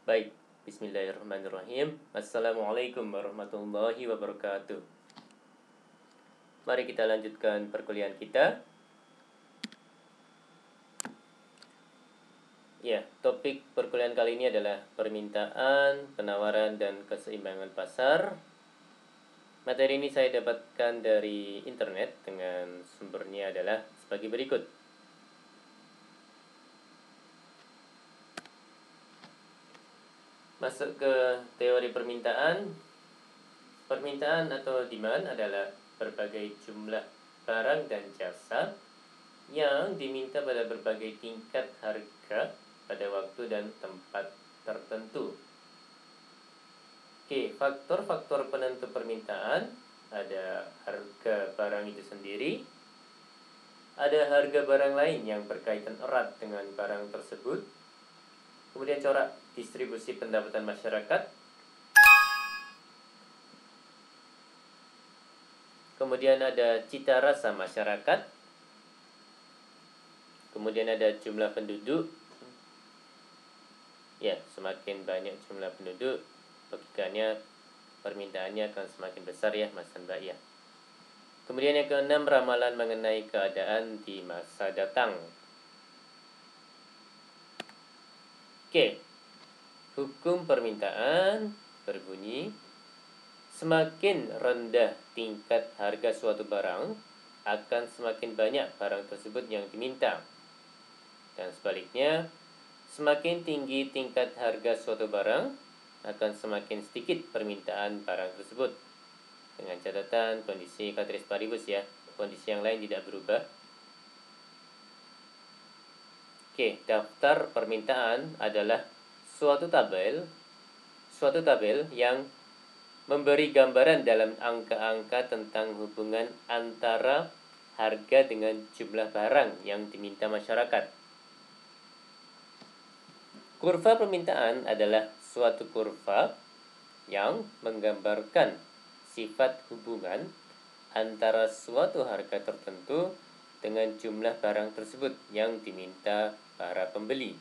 Baik, bismillahirrahmanirrahim. Assalamualaikum warahmatullahi wabarakatuh. Mari kita lanjutkan perkuliahan kita. Ya, topik perkuliahan kali ini adalah permintaan, penawaran, dan keseimbangan pasar. Materi ini saya dapatkan dari internet dengan sumbernya adalah sebagai berikut. Masuk ke teori permintaan. Permintaan atau demand adalah berbagai jumlah barang dan jasa yang diminta pada berbagai tingkat harga pada waktu dan tempat tertentu. Oke, faktor-faktor penentu permintaan ada harga barang itu sendiri, ada harga barang lain yang berkaitan erat dengan barang tersebut, kemudian corak distribusi pendapatan masyarakat, kemudian ada cita rasa masyarakat, kemudian ada jumlah penduduk. Ya, semakin banyak jumlah penduduk, logikanya permintaannya akan semakin besar ya, Mas dan Mbak ya. Kemudian yang keenam, ramalan mengenai keadaan di masa datang. Oke, hukum permintaan berbunyi, semakin rendah tingkat harga suatu barang, akan semakin banyak barang tersebut yang diminta. Dan sebaliknya, semakin tinggi tingkat harga suatu barang, akan semakin sedikit permintaan barang tersebut. Dengan catatan kondisi ceteris paribus ya, kondisi yang lain tidak berubah. Oke, daftar permintaan adalah suatu tabel yang memberi gambaran dalam angka-angka tentang hubungan antara harga dengan jumlah barang yang diminta masyarakat. Kurva permintaan adalah suatu kurva yang menggambarkan sifat hubungan antara suatu harga tertentu dengan jumlah barang tersebut yang diminta para pembeli.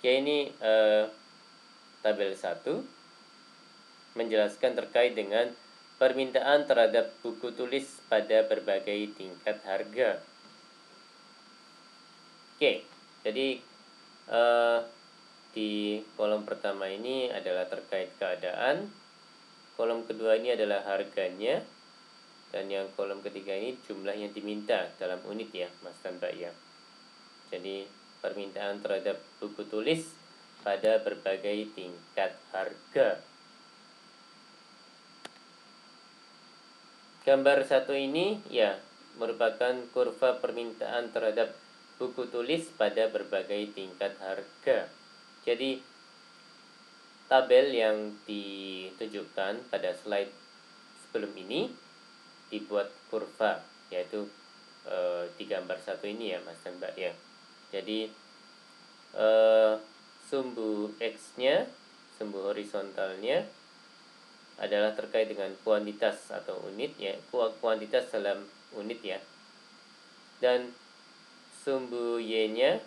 Oke, ini tabel 1 menjelaskan terkait dengan permintaan terhadap buku tulis pada berbagai tingkat harga. Oke, jadi di kolom pertama ini adalah terkait keadaan, kolom kedua ini adalah harganya, dan yang kolom ketiga ini jumlah yang diminta dalam unit ya, Mas dan Mbak ya. Jadi permintaan terhadap buku tulis pada berbagai tingkat harga. Gambar 1 ini ya merupakan kurva permintaan terhadap buku tulis pada berbagai tingkat harga. Jadi tabel yang ditunjukkan pada slide sebelum ini dibuat kurva, yaitu di gambar 1 ini ya Mas dan Mbak ya. Jadi sumbu X-nya, sumbu horizontalnya adalah terkait dengan kuantitas atau unit ya, kuantitas dalam unit ya. Dan sumbu Y-nya,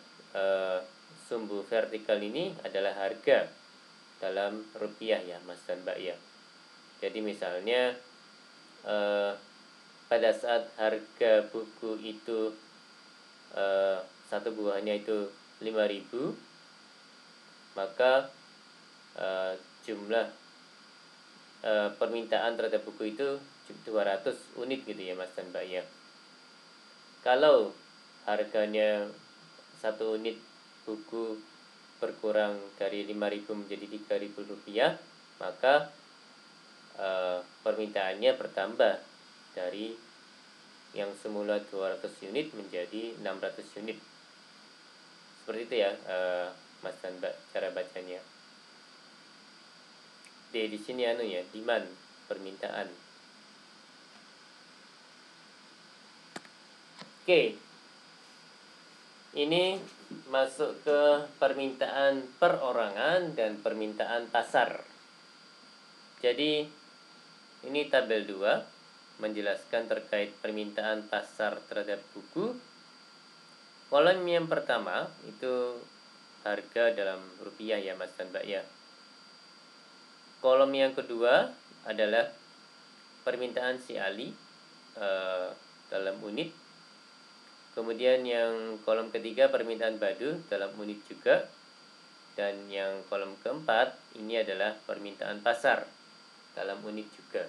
sumbu vertikal ini adalah harga dalam rupiah ya Mas dan Mbak ya. Jadi misalnya pada saat harga buku itu satu buahnya itu 5.000, maka jumlah permintaan terhadap buku itu 200 unit gitu ya Mas dan Mbak ya. Kalau harganya satu unit buku berkurang dari 5.000 menjadi 3.000 rupiah, maka permintaannya bertambah dari yang semula 200 unit menjadi 600 unit. Seperti itu ya Mas dan Mbak cara bacanya. Di sini ya, demand, permintaan. Oke. Ini masuk ke permintaan perorangan dan permintaan pasar. Jadi ini tabel 2 menjelaskan terkait permintaan pasar terhadap buku. Kolom yang pertama itu harga dalam rupiah ya Mas dan Mbak ya. Kolom yang kedua adalah permintaan si Ali dalam unit. Kemudian yang kolom ketiga permintaan Badu dalam unit juga. Dan yang kolom keempat ini adalah permintaan pasar dalam unit juga.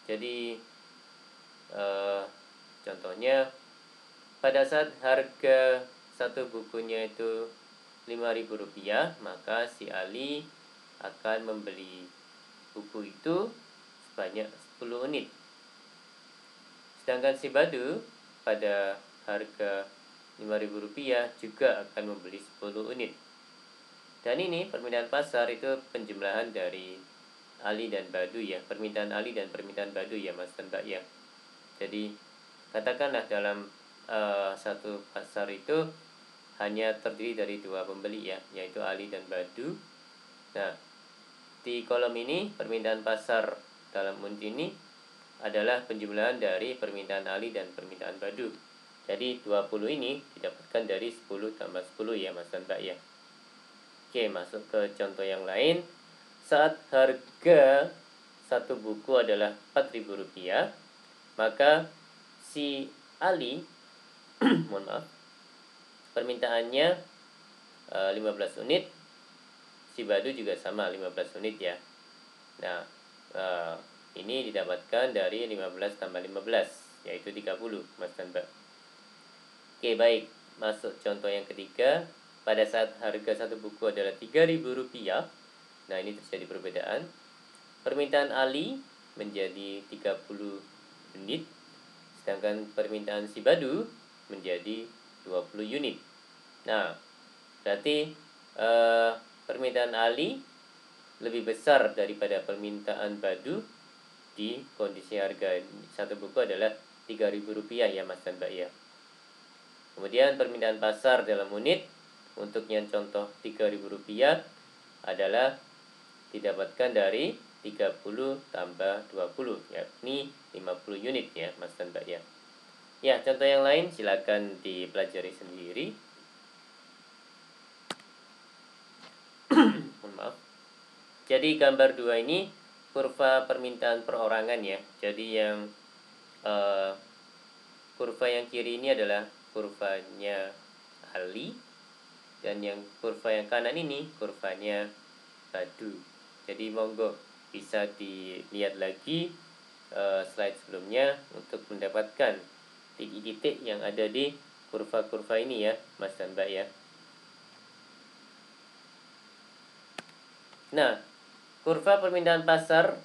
Jadi contohnya pada saat harga satu bukunya itu Rp5.000, maka si Ali akan membeli buku itu sebanyak 10 unit. Sedangkan si Badu pada harga Rp5.000 juga akan membeli 10 unit. Dan ini permintaan pasar itu penjumlahan dari Ali dan Badu ya, permintaan Ali dan permintaan Badu ya Mas dan Mbak ya. Jadi katakanlah dalam satu pasar itu hanya terdiri dari 2 pembeli ya, yaitu Ali dan Badu. Nah, di kolom ini permintaan pasar dalam unit ini adalah penjumlahan dari permintaan Ali dan permintaan Badu. Jadi 20 ini didapatkan dari 10 tambah 10 ya Mas dan Mbak ya. Oke, masuk ke contoh yang lain. Saat harga satu buku adalah Rp4.000, maka si Ali mohon maaf, permintaannya 15 unit, si Badu juga sama 15 unit ya. Nah, ini didapatkan dari 15 tambah 15, yaitu 30 Mas dan Mbak. Oke, baik, masuk contoh yang ketiga. Pada saat harga satu buku adalah Rp3.000, nah ini terjadi perbedaan. Permintaan Ali menjadi 30 unit, sedangkan permintaan si Badu menjadi 20 unit. Nah, berarti permintaan Ali lebih besar daripada permintaan Badu di kondisi harga satu buku adalah Rp3.000 ya Mas dan Mbak ya. Kemudian permintaan pasar dalam unit untuk yang contoh Rp3.000 adalah didapatkan dari 30 tambah 20, yakni 50 unit ya Mas dan Mbak ya. Ya, contoh yang lain silakan dipelajari sendiri. Mohon maaf. Jadi gambar 2 ini kurva permintaan perorangan ya. Jadi yang kurva yang kiri ini adalah kurvanya Ali, dan yang kurva yang kanan ini kurvanya Badu. Jadi monggo bisa dilihat lagi slide sebelumnya untuk mendapatkan titik-titik yang ada di kurva-kurva ini ya Mas dan Mbak ya. Nah, kurva permintaan pasar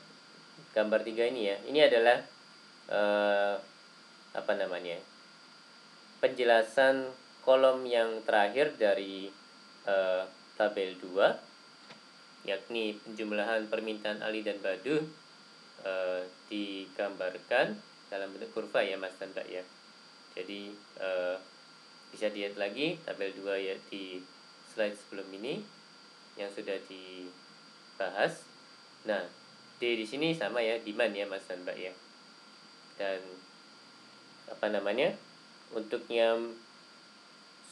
gambar 3 ini ya, ini adalah penjelasan kolom yang terakhir dari tabel 2, yakni penjumlahan permintaan Ali dan Badu digambarkan dalam bentuk kurva ya Mas dan Mbak ya. Jadi bisa dilihat lagi tabel 2 ya di slide sebelum ini yang sudah dibahas. Nah, di sini sama ya, demand ya Mas dan Mbak ya. Dan untuk yang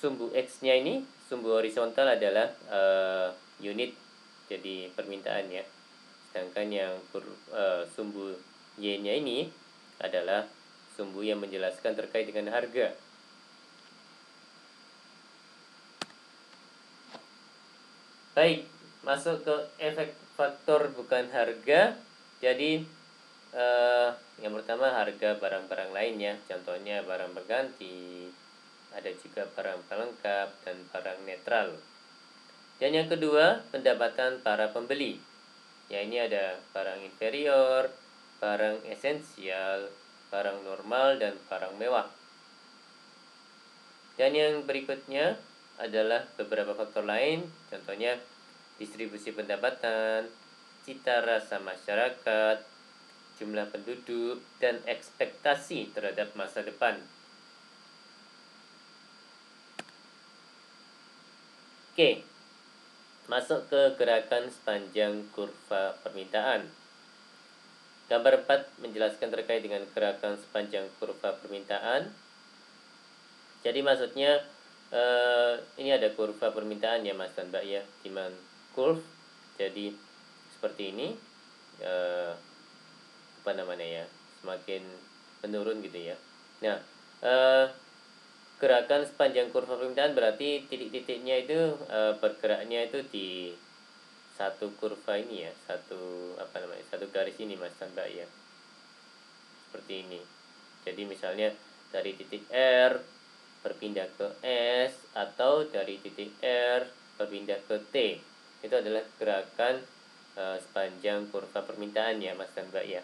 sumbu X-nya ini, sumbu horizontal adalah unit, jadi permintaan ya. Sedangkan yang sumbu Y-nya ini adalah sumbu yang menjelaskan terkait dengan harga. Baik, masuk ke efek faktor bukan harga. Jadi yang pertama harga barang-barang lainnya, contohnya barang berganti, ada juga barang pelengkap dan barang netral. Dan yang kedua, pendapatan para pembeli. Ya, ini ada barang inferior, barang esensial, barang normal, dan barang mewah. Dan yang berikutnya adalah beberapa faktor lain, contohnya distribusi pendapatan, cita rasa masyarakat, jumlah penduduk, dan ekspektasi terhadap masa depan. Oke, masuk ke gerakan sepanjang kurva permintaan. Gambar 4 menjelaskan terkait dengan gerakan sepanjang kurva permintaan. Jadi maksudnya ini ada kurva permintaan ya Mas dan Mbak ya, demand curve. Jadi seperti ini, apa namanya ya, semakin menurun gitu ya. Nah, gerakan sepanjang kurva permintaan berarti titik-titiknya itu bergeraknya itu di satu kurva ini ya, satu garis ini Mas dan Mbak ya, seperti ini. Jadi misalnya dari titik R berpindah ke S atau dari titik R berpindah ke T, itu adalah gerakan sepanjang kurva permintaan ya Mas dan Mbak ya.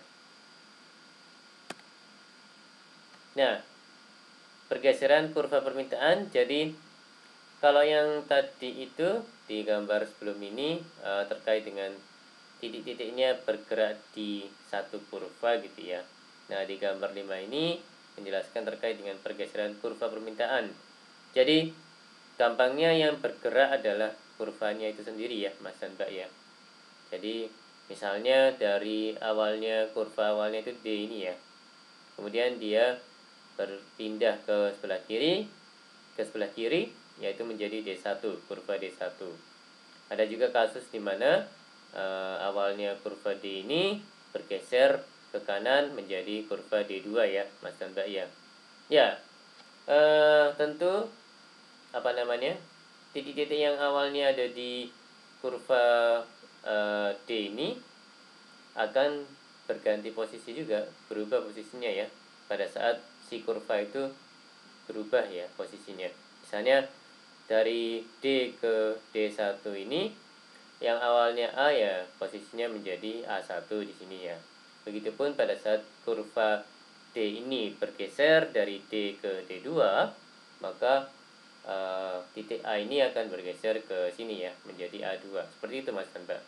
Nah, pergeseran kurva permintaan, jadi kalau yang tadi itu di gambar sebelum ini terkait dengan titik-titiknya bergerak di satu kurva gitu ya. Nah, di gambar 5 ini menjelaskan terkait dengan pergeseran kurva permintaan. Jadi, gampangnya yang bergerak adalah kurvanya itu sendiri ya, Mas dan Mbak ya. Jadi, misalnya dari awalnya, kurva awalnya itu D ini ya. Kemudian dia berpindah ke sebelah kiri, yaitu menjadi D1, kurva D1. Ada juga kasus di mana awalnya kurva D ini bergeser ke kanan menjadi kurva D2 ya, Mas dan Mbak ya. Ya, tentu apa namanya, titik-titik yang awalnya ada di kurva D ini akan berganti posisi juga, berubah posisinya ya, pada saat si kurva itu berubah ya posisinya. Misalnya dari D ke D1 ini, yang awalnya A ya posisinya menjadi A1 di sini ya. Begitupun pada saat kurva D ini bergeser dari D ke D2, maka titik A ini akan bergeser ke sini ya, menjadi A2. Seperti itu Mas dan Mbak.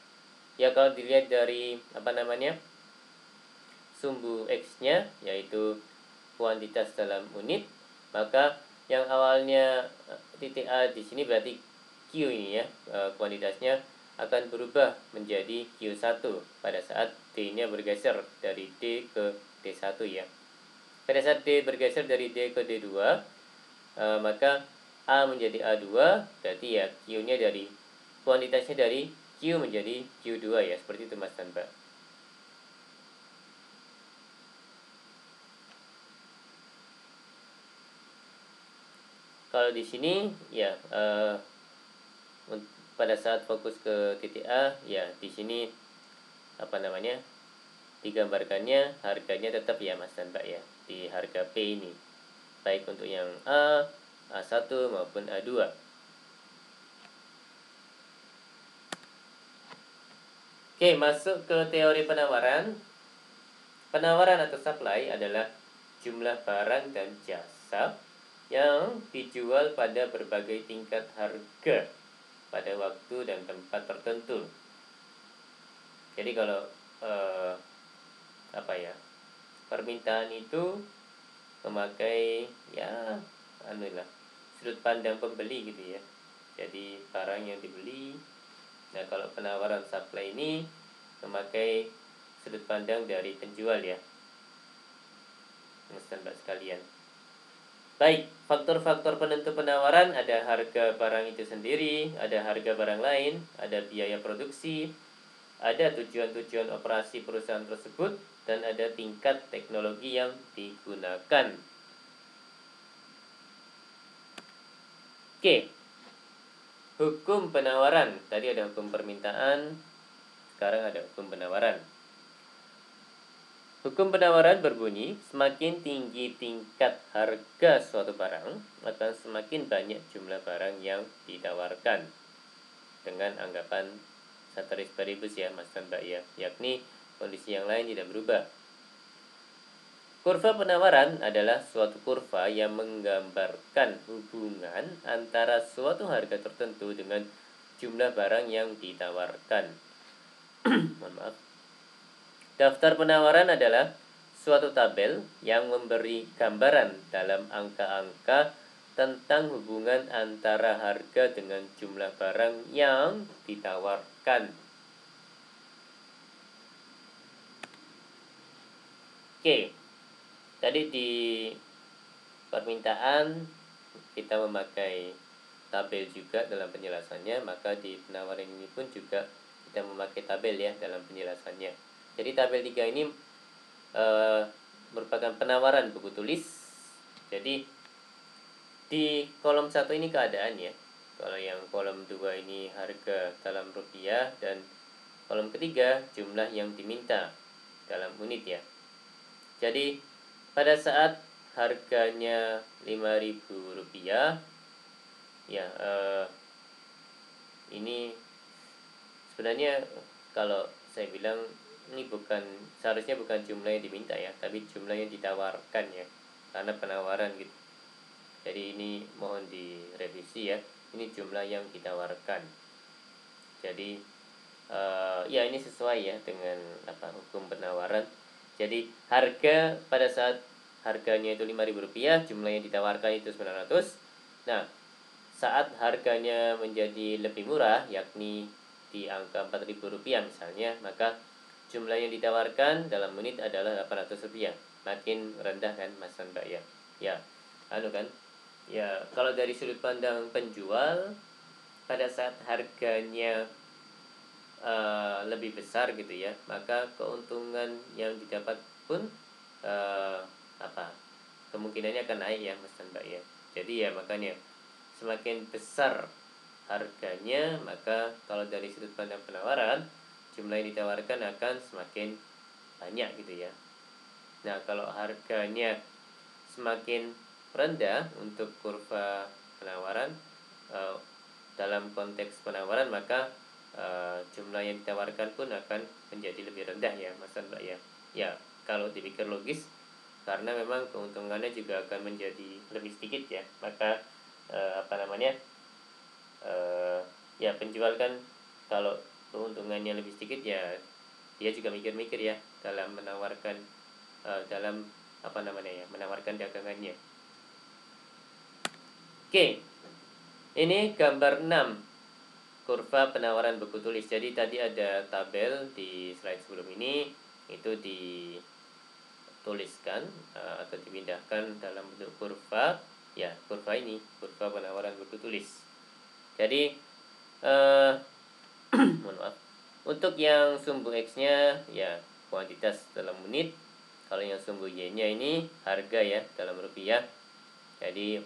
Ya, kalau dilihat dari apa namanya, sumbu X-nya, yaitu kuantitas dalam unit, maka yang awalnya titik A di sini berarti Q ini ya, kuantitasnya akan berubah menjadi Q1 pada saat D-nya bergeser dari D ke D1 ya. Pada saat D bergeser dari D ke D2, maka A menjadi A2, berarti ya Q-nya dari kuantitasnya dari Q menjadi Q2 ya, seperti itu Mas dan Mbak. Kalau di sini ya pada saat fokus ke titik A ya, di sini apa namanya, digambarkannya harganya tetap ya Mas dan Mbak ya, di harga P ini, baik untuk yang A, A1 maupun A2. Oke, masuk ke teori penawaran. Penawaran atau supply adalah jumlah barang dan jasa yang dijual pada berbagai tingkat harga pada waktu dan tempat tertentu. Jadi kalau permintaan itu memakai ya sudut pandang pembeli gitu ya. Jadi barang yang dibeli. Nah, kalau penawaran supply ini memakai sudut pandang dari penjual ya, Mas dan Mbak sekalian. Baik, faktor-faktor penentu penawaran ada harga barang itu sendiri, ada harga barang lain, ada biaya produksi, ada tujuan-tujuan operasi perusahaan tersebut, dan ada tingkat teknologi yang digunakan. Oke, hukum penawaran. Tadi ada hukum permintaan, sekarang ada hukum penawaran. Hukum penawaran berbunyi, semakin tinggi tingkat harga suatu barang, akan semakin banyak jumlah barang yang ditawarkan. Dengan anggapan ceteris paribus ya Mas dan Mbak ya, yakni kondisi yang lain tidak berubah. Kurva penawaran adalah suatu kurva yang menggambarkan hubungan antara suatu harga tertentu dengan jumlah barang yang ditawarkan. Mohon maaf. Daftar penawaran adalah suatu tabel yang memberi gambaran dalam angka-angka tentang hubungan antara harga dengan jumlah barang yang ditawarkan. Oke, tadi di permintaan kita memakai tabel juga dalam penjelasannya, maka di penawaran ini pun juga kita memakai tabel ya dalam penjelasannya. Jadi tabel 3 ini merupakan penawaran buku tulis. Jadi di kolom 1 ini keadaan ya. Kalau yang kolom 2 ini harga dalam rupiah, dan kolom ketiga jumlah yang diminta dalam unit ya. Jadi pada saat harganya Rp5.000 ya, ini sebenarnya kalau saya bilang ini seharusnya bukan jumlah yang diminta ya, tapi jumlah yang ditawarkan ya, karena penawaran gitu. Jadi ini mohon direvisi ya, ini jumlah yang ditawarkan. Jadi ya ini sesuai ya dengan hukum penawaran. Jadi harga pada saat harganya itu Rp5.000, jumlah yang ditawarkan itu 900. Nah, saat harganya menjadi lebih murah, yakni di angka Rp4.000 misalnya, maka jumlah yang ditawarkan dalam menit adalah Rp800. Makin rendah kan Mas dan Mbak ya. Ya, kan? Ya, kalau dari sudut pandang penjual, pada saat harganya lebih besar gitu ya, maka keuntungan yang didapat pun kemungkinannya akan naik ya Mas dan Mbak ya. Jadi ya makanya semakin besar harganya, maka kalau dari sudut pandang penawaran, jumlah yang ditawarkan akan semakin banyak gitu ya. Nah, kalau harganya semakin rendah untuk kurva penawaran, dalam konteks penawaran, maka jumlah yang ditawarkan pun akan menjadi lebih rendah ya Mas dan Mbak ya. Ya, kalau dipikir logis, karena memang keuntungannya juga akan menjadi lebih sedikit ya, maka ya penjual kan kalau keuntungannya lebih sedikit ya dia juga mikir-mikir ya dalam menawarkan menawarkan dagangannya. Oke, ini gambar 6 kurva penawaran buku tulis. Jadi tadi ada tabel di slide sebelum ini, itu dituliskan atau dipindahkan dalam bentuk kurva. Ya, kurva ini, kurva penawaran buku tulis. Jadi mohon maaf, untuk yang sumbu X-nya ya kuantitas dalam unit. Kalau yang sumbu Y-nya ini harga ya dalam rupiah. Jadi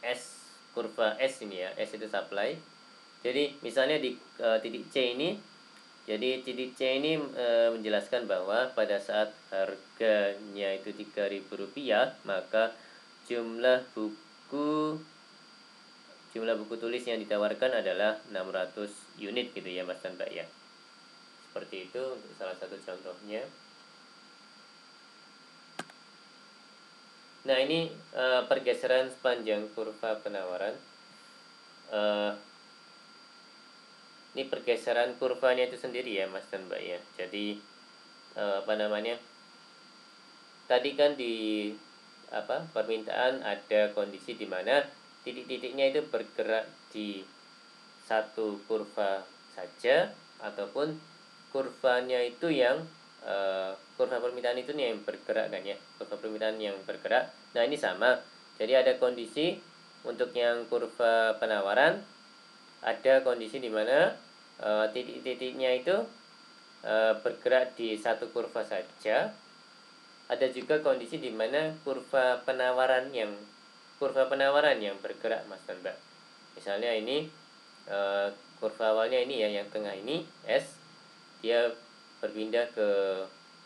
S, kurva S ini ya, S itu supply. Jadi misalnya di titik C ini, jadi titik C ini menjelaskan bahwa pada saat harganya itu Rp3.000, maka jumlah buku tulis yang ditawarkan adalah 600 unit gitu ya Mas dan Mbak ya. Seperti itu untuk salah satu contohnya. Nah, ini pergeseran sepanjang kurva penawaran. Ini pergeseran kurvanya itu sendiri ya Mas dan Mbak ya. Jadi tadi kan di permintaan ada kondisi di mana titik-titiknya itu bergerak di satu kurva saja, ataupun kurvanya itu yang kurva permintaan itu nih yang bergerak kan ya, kurva permintaan yang bergerak. Nah, ini sama. Jadi ada kondisi untuk yang kurva penawaran, ada kondisi di mana titik-titiknya itu bergerak di satu kurva saja. Ada juga kondisi di mana kurva penawaran yang bergerak Mas dan Mbak. Misalnya ini kurva awalnya ini ya, yang tengah ini S, dia berpindah ke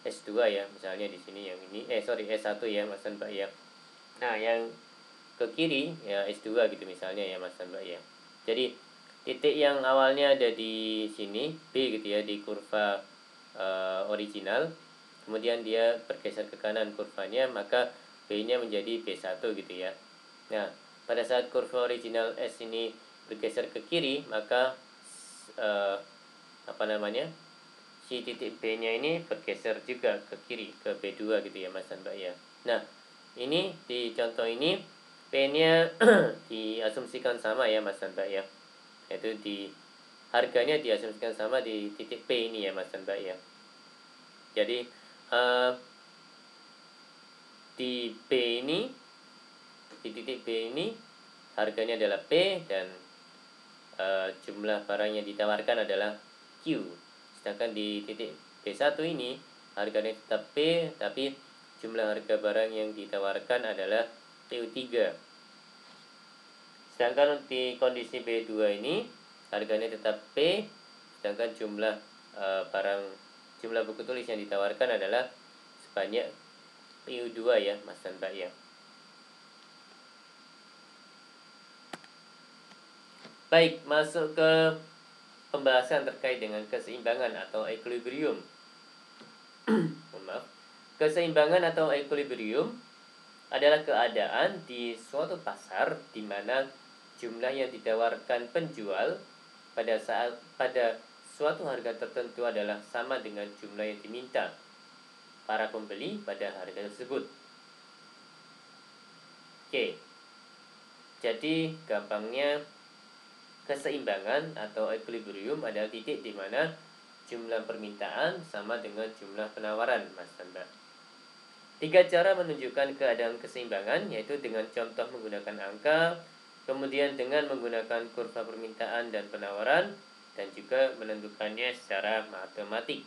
S2 ya, misalnya di sini yang ini S1 ya Mas dan Mbak ya. Nah, yang ke kiri ya S2 gitu misalnya ya Mas dan Mbak ya. Jadi titik yang awalnya ada di sini B gitu ya, di kurva original, kemudian dia bergeser ke kanan kurvanya, maka B-nya menjadi B1 gitu ya. Nah, pada saat kurva original S ini bergeser ke kiri, maka si titik B-nya ini bergeser juga ke kiri, ke B2 gitu ya Mas dan Mbak ya. Nah, ini di contoh ini P-nya diasumsikan sama ya Mas dan Mbak ya. Yaitu harganya diasumsikan sama di titik P ini ya Mas dan Mbak ya. Jadi di B ini, di titik B ini harganya adalah P dan jumlah barang yang ditawarkan adalah Q. Sedangkan di titik B1 ini harganya tetap P, tapi jumlah harga barang yang ditawarkan adalah PU3. Sedangkan di kondisi B2 ini harganya tetap P, sedangkan jumlah jumlah buku tulis yang ditawarkan adalah sebanyak PU2 ya, Mas dan Mbak ya. Baik, masuk ke pembahasan terkait dengan keseimbangan atau equilibrium. Maaf. Keseimbangan atau equilibrium adalah keadaan di suatu pasar di mana jumlah yang ditawarkan penjual pada suatu harga tertentu adalah sama dengan jumlah yang diminta para pembeli pada harga tersebut. Oke. Jadi gampangnya keseimbangan atau equilibrium adalah titik di mana jumlah permintaan sama dengan jumlah penawaran, Mas dan Mbak. 3 cara menunjukkan keadaan keseimbangan, yaitu dengan contoh menggunakan angka, kemudian dengan menggunakan kurva permintaan dan penawaran, dan juga menentukannya secara matematik.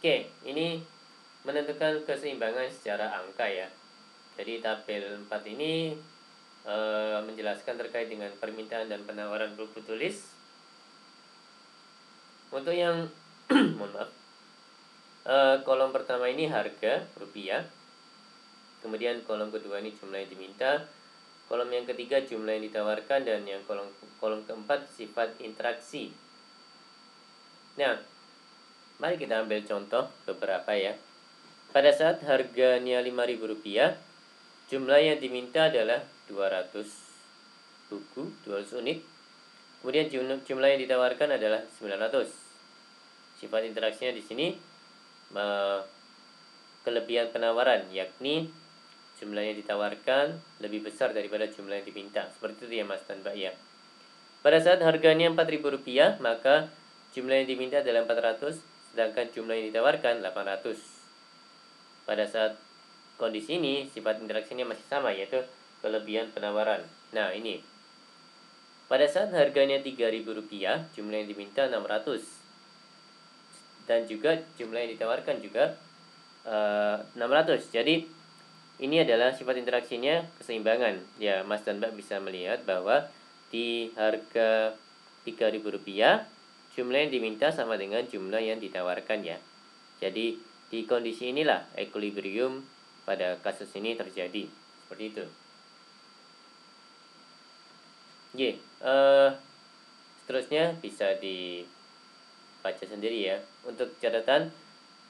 Oke, ini menentukan keseimbangan secara angka ya. Jadi tabel 4 ini menjelaskan terkait dengan permintaan dan penawaran buku tulis. Untuk yang mohon maaf, kolom pertama ini harga rupiah, kemudian kolom kedua ini jumlah yang diminta, kolom yang ketiga jumlah yang ditawarkan, dan yang kolom keempat sifat interaksi. Nah, mari kita ambil contoh beberapa ya. Pada saat harganya Rp5.000, jumlah yang diminta adalah 200 buku, 200 unit. Kemudian jumlah yang ditawarkan adalah 900. Sifat interaksinya di sini kelebihan penawaran, yakni jumlah yang ditawarkan lebih besar daripada jumlah yang diminta. Seperti itu ya Mas dan Mbak ya. Pada saat harganya Rp4.000, maka jumlah yang diminta adalah 400, sedangkan jumlah yang ditawarkan 800. Pada saat kondisi ini sifat interaksinya masih sama, yaitu kelebihan penawaran. Nah ini, pada saat harganya Rp3.000, jumlah yang diminta 600, dan juga jumlah yang ditawarkan juga 600. Jadi ini adalah sifat interaksinya keseimbangan. Ya, Mas dan Mbak bisa melihat bahwa di harga Rp3.000, jumlah yang diminta sama dengan jumlah yang ditawarkan ya. Jadi di kondisi inilah equilibrium pada kasus ini terjadi. Seperti itu. Seterusnya bisa dibaca sendiri ya. Untuk catatan,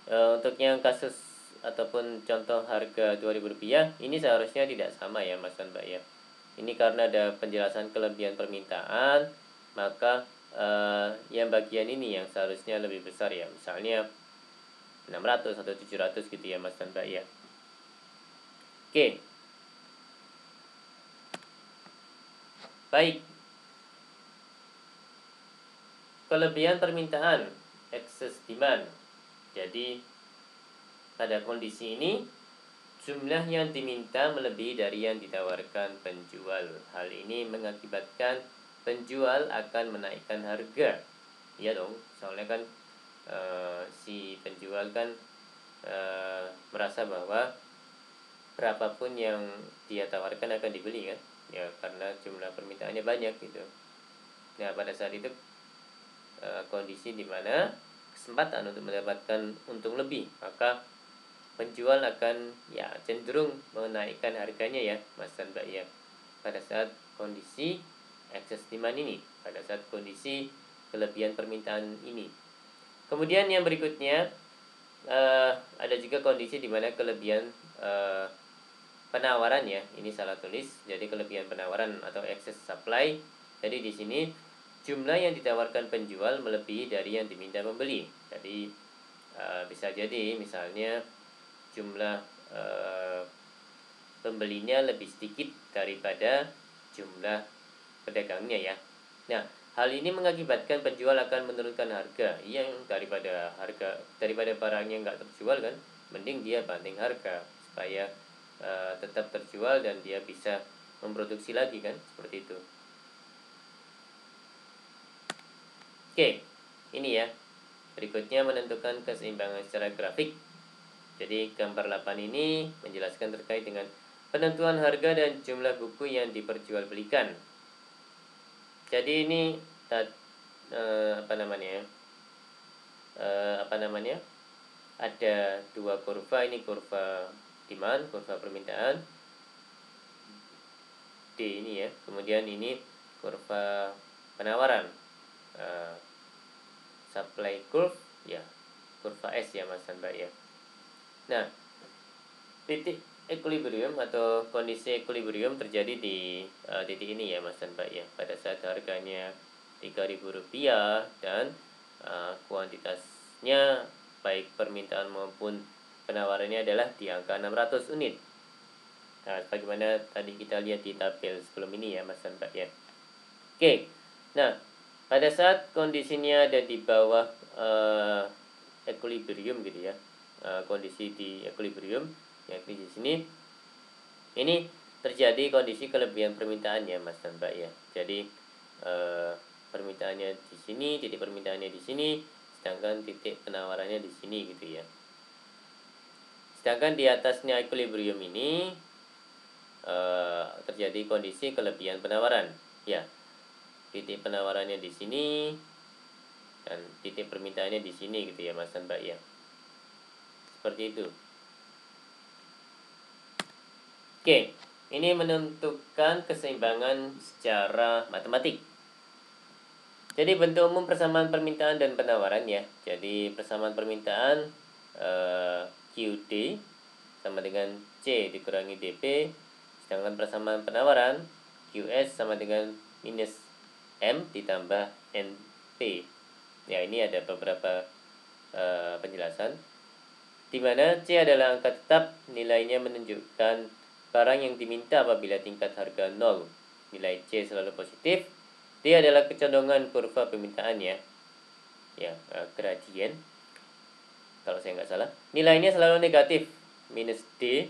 untuk yang kasus ataupun contoh harga Rp2.000, ini seharusnya tidak sama ya Mas dan Mbak ya. Ini karena ada penjelasan kelebihan permintaan, maka yang bagian ini yang seharusnya lebih besar ya. Misalnya 600 atau 700 gitu ya Mas dan Mbak ya. Oke. Baik. Kelebihan permintaan, excess demand. Jadi pada kondisi ini jumlah yang diminta melebihi dari yang ditawarkan penjual. Hal ini mengakibatkan penjual akan menaikkan harga. Iya dong, soalnya kan si penjual kan merasa bahwa berapapun yang dia tawarkan akan dibeli kan, ya karena jumlah permintaannya banyak gitu. Nah pada saat itu kondisi dimana kesempatan untuk mendapatkan untung lebih, maka penjual akan ya cenderung menaikkan harganya ya Mas dan Mbak ya, pada saat kondisi excess demand ini, pada saat kondisi kelebihan permintaan ini. Kemudian yang berikutnya ada juga kondisi di mana kelebihan penawaran ya, ini salah tulis, jadi kelebihan penawaran atau excess supply. Jadi di sini jumlah yang ditawarkan penjual melebihi dari yang diminta pembeli. Jadi bisa jadi misalnya jumlah pembelinya lebih sedikit daripada jumlah pedagangnya ya. Nah, Hal ini mengakibatkan penjual akan menurunkan harga yang daripada barangnya nggak terjual kan, mending dia banting harga supaya tetap terjual dan dia bisa memproduksi lagi kan, seperti itu. Oke, ini ya. Berikutnya menentukan keseimbangan secara grafik. Jadi gambar 8 ini menjelaskan terkait dengan penentuan harga dan jumlah buku yang diperjualbelikan. Jadi ini ada dua kurva, ini kurva demand, kurva permintaan D ini ya, kemudian ini kurva penawaran, supply curve ya, kurva S ya Mas dan Mbak ya. Nah, titik equilibrium atau kondisi equilibrium terjadi di titik ini ya Mas dan Mbak ya, pada saat harganya Rp3.000 dan kuantitasnya baik permintaan maupun penawarannya adalah di angka 600 unit. Nah, bagaimana tadi kita lihat di tabel sebelum ini ya Mas dan Mbak ya. Oke, nah pada saat kondisinya ada di bawah equilibrium gitu ya, kondisi di equilibrium yang di sini, ini terjadi kondisi kelebihan permintaan ya Mas dan Mbak ya. Jadi permintaannya di sini, titik permintaannya di sini, sedangkan titik penawarannya di sini gitu ya. Sedangkan di atasnya equilibrium ini terjadi kondisi kelebihan penawaran ya. Titik penawarannya di sini dan titik permintaannya di sini gitu ya Mas dan Mbak ya. Seperti itu. Oke, ini menentukan keseimbangan secara matematik. Jadi bentuk umum persamaan permintaan dan penawaran ya. Jadi persamaan permintaan QD sama dengan C dikurangi DP, sedangkan persamaan penawaran QS sama dengan minus M ditambah NP. Ya, ini ada beberapa penjelasan. Di mana C adalah angka tetap, nilainya menunjukkan barang yang diminta apabila tingkat harga 0. Nilai C selalu positif. D adalah kecondongan kurva permintaan ya, gradien kalau saya nggak salah. Nilainya selalu negatif, minus D,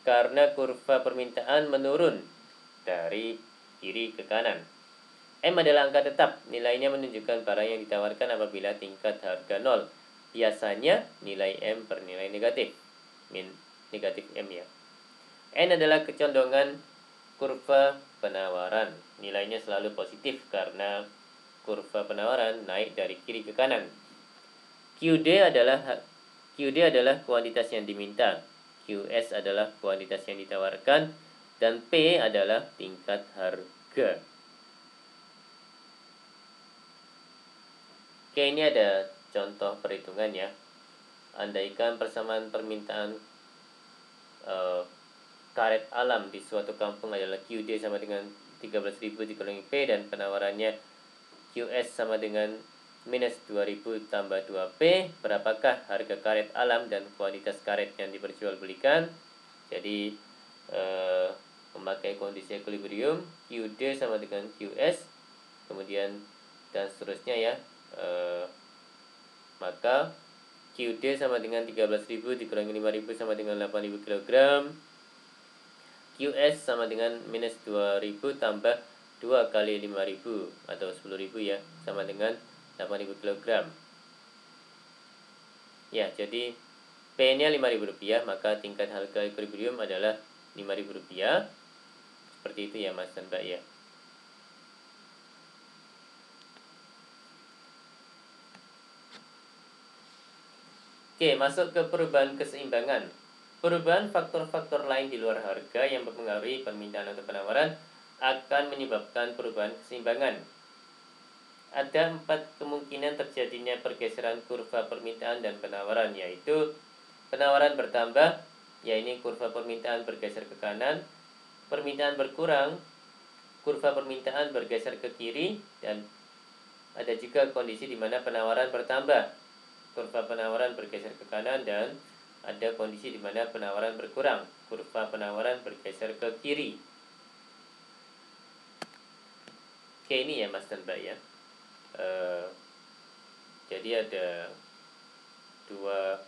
karena kurva permintaan menurun dari kiri ke kanan. M adalah angka tetap, nilainya menunjukkan barang yang ditawarkan apabila tingkat harga 0. Biasanya nilai M bernilai negatif, negatif M ya. N adalah kecondongan kurva penawaran, nilainya selalu positif karena kurva penawaran naik dari kiri ke kanan. QD adalah kuantitas yang diminta, QS adalah kuantitas yang ditawarkan, dan P adalah tingkat harga. Oke, ini ada contoh perhitungan ya. Andaikan persamaan permintaan karet alam di suatu kampung adalah QD sama dengan 13.000 dikurangi P dan penawarannya QS sama dengan minus 2.000 tambah 2P, berapakah harga karet alam dan kuantitas karet yang diperjualbelikan? Jadi memakai kondisi equilibrium, QD sama dengan QS, kemudian dan seterusnya ya. Maka QD sama dengan 13.000 dikurangi 5.000 sama dengan 8.000 kg. QS sama dengan minus 2.000 tambah 2 kali 5.000 atau 10.000 ya, sama dengan 8.000 kg. Ya, jadi P-nya Rp5.000, maka tingkat harga equilibrium adalah Rp5.000. Seperti itu ya Mas dan Mbak ya. Oke, masuk ke perubahan keseimbangan. Perubahan faktor-faktor lain di luar harga yang mempengaruhi permintaan atau penawaran akan menyebabkan perubahan keseimbangan. Ada 4 kemungkinan terjadinya pergeseran kurva permintaan dan penawaran, yaitu penawaran bertambah, yaitu kurva permintaan bergeser ke kanan, permintaan berkurang, kurva permintaan bergeser ke kiri, dan ada juga kondisi di mana penawaran bertambah, kurva penawaran bergeser ke kanan, dan ada kondisi di mana penawaran berkurang, kurva penawaran bergeser ke kiri. Oke, ini ya Mas dan Mbak ya. Jadi ada dua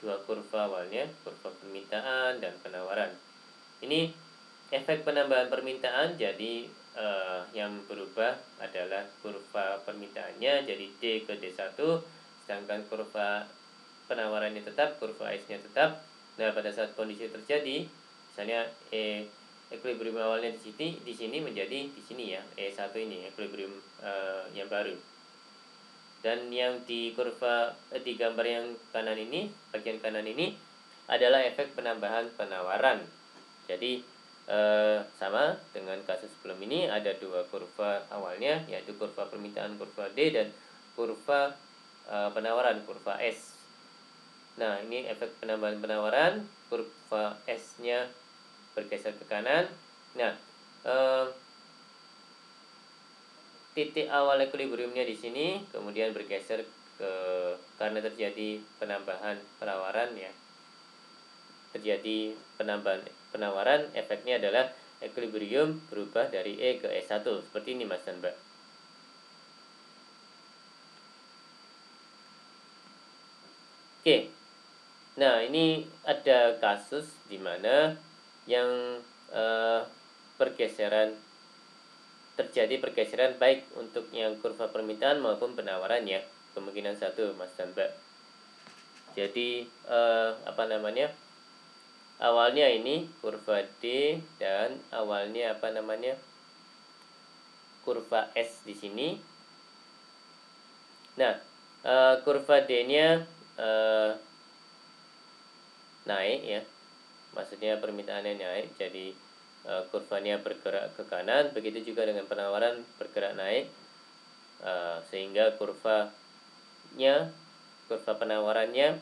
dua kurva awalnya, kurva permintaan dan penawaran. Ini efek penambahan permintaan, jadi yang berubah adalah kurva permintaannya jadi D ke D1, sedangkan kurva penawarannya tetap, kurva S-nya tetap. Nah, pada saat kondisi terjadi, misalnya equilibrium awalnya di sini menjadi di sini ya, E1 ini equilibrium yang baru. Dan yang di kurva di gambar yang kanan ini, bagian kanan ini adalah efek penambahan penawaran. Jadi sama dengan kasus sebelum ini, ada dua kurva awalnya, yaitu kurva permintaan kurva D dan kurva penawaran kurva S. Nah, ini efek penambahan penawaran, kurva S-nya bergeser ke kanan. Nah, titik awal equilibriumnya di sini, kemudian bergeser ke karena terjadi penambahan penawaran ya. Terjadi penambahan penawaran, efeknya adalah equilibrium berubah dari E ke E1. Seperti ini Mas dan Mbak. Oke. Nah, ini ada kasus di mana yang terjadi pergeseran baik untuk yang kurva permintaan maupun penawaran ya. Kemungkinan satu Mas dan Mbak. Jadi awalnya ini kurva D dan awalnya kurva S di sini. Nah, kurva D-nya naik ya, maksudnya permintaannya naik, jadi kurvanya bergerak ke kanan. Begitu juga dengan penawaran bergerak naik, sehingga kurva penawarannya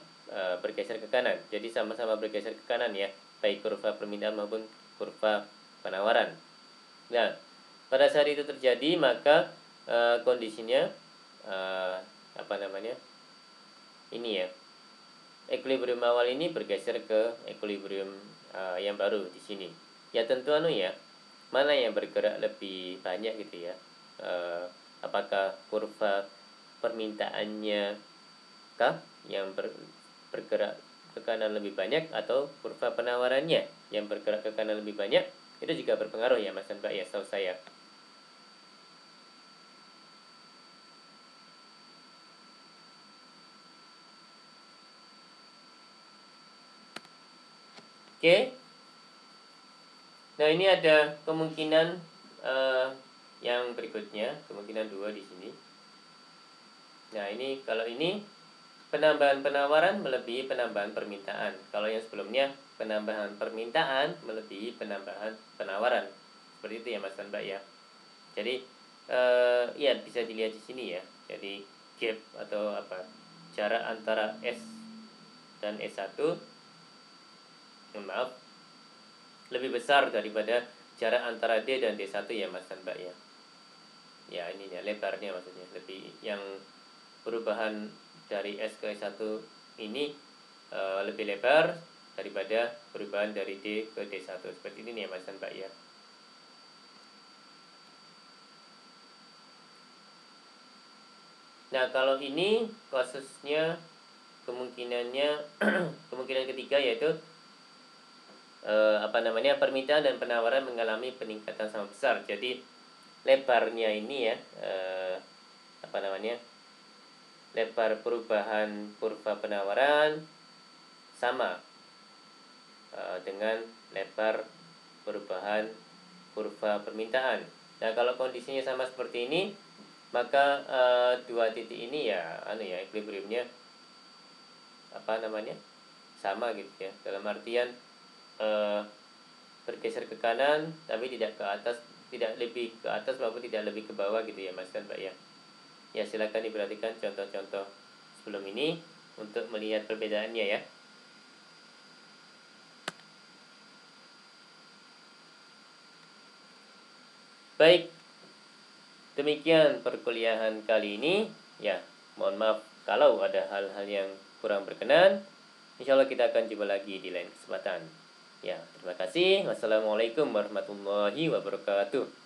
bergeser ke kanan. Jadi sama-sama bergeser ke kanan ya, baik kurva permintaan maupun kurva penawaran. Nah, pada saat itu terjadi, maka kondisinya ini ya, equilibrium awal ini bergeser ke equilibrium yang baru di sini. Ya tentu mana yang bergerak lebih banyak gitu ya. Apakah kurva permintaannya yang bergerak ke kanan lebih banyak, atau kurva penawarannya yang bergerak ke kanan lebih banyak? Itu juga berpengaruh ya Mas dan Mbak ya, setahu saya. Oke. Nah, ini ada kemungkinan yang berikutnya, kemungkinan 2 di sini. Nah, ini kalau ini penambahan penawaran melebihi penambahan permintaan. Kalau yang sebelumnya penambahan permintaan melebihi penambahan penawaran. Seperti itu ya Mas dan Mbak ya. Jadi ya bisa dilihat di sini ya. Jadi gap atau jarak antara S dan S1 lebih besar daripada jarak antara D dan D1 ya Mas dan Mbak ya. Ya ini ya, lebarnya maksudnya. Lebih yang perubahan dari S ke S1 ini lebih lebar daripada perubahan dari D ke D1. Seperti ini ya Mas dan Mbak ya. Nah, kalau ini kasusnya kemungkinannya kemungkinan ketiga, yaitu permintaan dan penawaran mengalami peningkatan sama besar. Jadi lebarnya ini ya lebar perubahan kurva penawaran sama dengan lebar perubahan kurva permintaan. Nah, kalau kondisinya sama seperti ini, maka dua titik ini ya equilibriumnya sama gitu ya, dalam artian bergeser ke kanan tapi tidak ke atas, tidak lebih ke atas maupun tidak lebih ke bawah gitu ya Mas dan Mbak ya. Ya, silakan diperhatikan contoh-contoh sebelum ini untuk melihat perbedaannya ya. Baik, demikian perkuliahan kali ini ya. Mohon maaf kalau ada hal-hal yang kurang berkenan. Insya Allah kita akan jumpa lagi di lain kesempatan. Ya, terima kasih. Wassalamualaikum warahmatullahi wabarakatuh.